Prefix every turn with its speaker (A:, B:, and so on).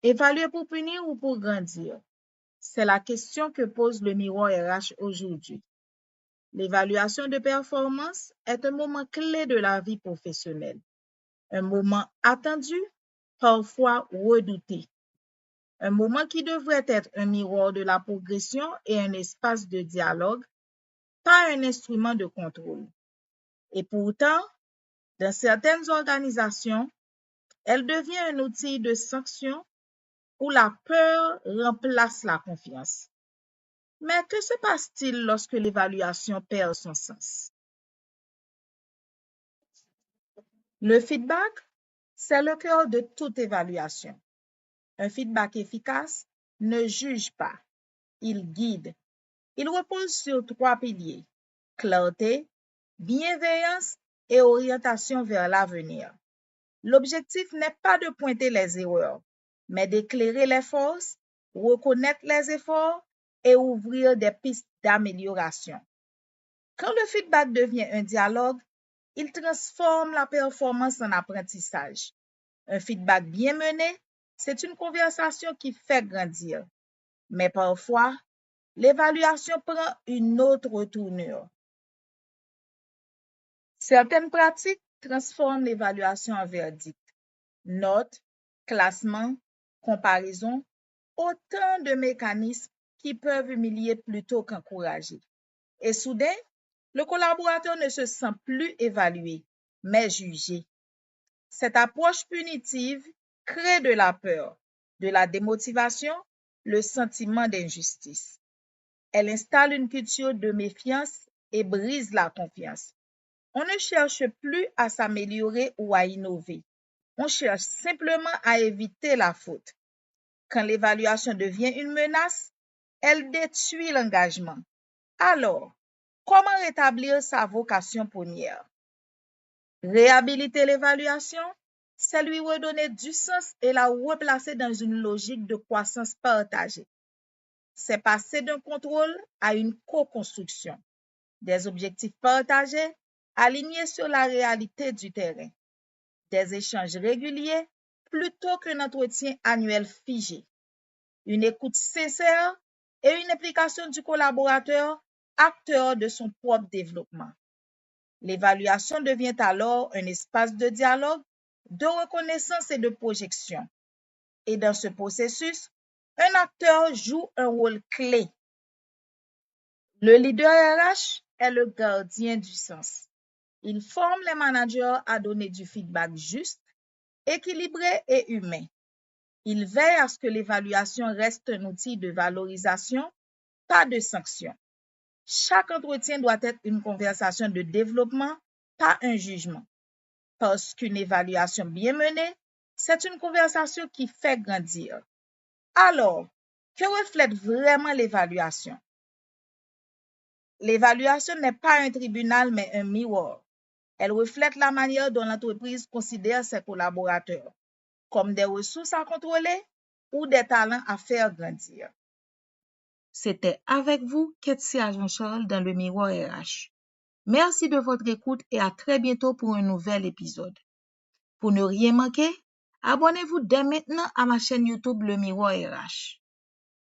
A: Évaluer pour punir ou pour grandir? C'est la question que pose le miroir RH aujourd'hui. L'évaluation de performance est un moment clé de la vie professionnelle, un moment attendu, parfois redouté, un moment qui devrait être un miroir de la progression et un espace de dialogue, pas un instrument de contrôle. Et pourtant, dans certaines organisations, elle devient un outil de sanction où la peur remplace la confiance. Mais que se passe-t-il lorsque l'évaluation perd son sens? Le feedback, c'est le cœur de toute évaluation. Un feedback efficace ne juge pas, il guide. Il repose sur 3 piliers: clarté, bienveillance et orientation vers l'avenir. L'objectif n'est pas de pointer les erreurs, mais d'éclairer les forces, reconnaître les efforts et ouvrir des pistes d'amélioration. Quand le feedback devient un dialogue, il transforme la performance en apprentissage. Un feedback bien mené, c'est une conversation qui fait grandir. Mais parfois, l'évaluation prend une autre tournure. Certaines pratiques transforment l'évaluation en verdict. Notes, classements, comparaisons, autant de mécanismes qui peuvent humilier plutôt qu'encourager. Et soudain, le collaborateur ne se sent plus évalué, mais jugé. Cette approche punitive crée de la peur, de la démotivation, le sentiment d'injustice. Elle installe une culture de méfiance et brise la confiance. On ne cherche plus à s'améliorer ou à innover. On cherche simplement à éviter la faute. Quand l'évaluation devient une menace, elle détruit l'engagement. Alors, comment rétablir sa vocation première? Réhabiliter l'évaluation, c'est lui redonner du sens et la replacer dans une logique de croissance partagée. C'est passer d'un contrôle à une co-construction, des objectifs partagés alignés sur la réalité du terrain, des échanges réguliers plutôt qu'un entretien annuel figé, une écoute sincère et une implication du collaborateur, acteur de son propre développement. L'évaluation devient alors un espace de dialogue, de reconnaissance et de projection. Et dans ce processus, un acteur joue un rôle clé. Le leader RH est le gardien du sens. Il forme les managers à donner du feedback juste, équilibré et humain. Il veille à ce que l'évaluation reste un outil de valorisation, pas de sanction. Chaque entretien doit être une conversation de développement, pas un jugement. Parce qu'une évaluation bien menée, c'est une conversation qui fait grandir. Alors, que reflète vraiment l'évaluation? L'évaluation n'est pas un tribunal, mais un miroir. Elle reflète la manière dont l'entreprise considère ses collaborateurs, comme des ressources à contrôler ou des talents à faire grandir. C'était avec vous, Ketsia Jean-Charles, dans le Miroir RH. Merci de votre écoute et à très bientôt pour un nouvel épisode. Pour ne rien manquer, abonnez-vous dès maintenant à ma chaîne YouTube Le Miroir RH.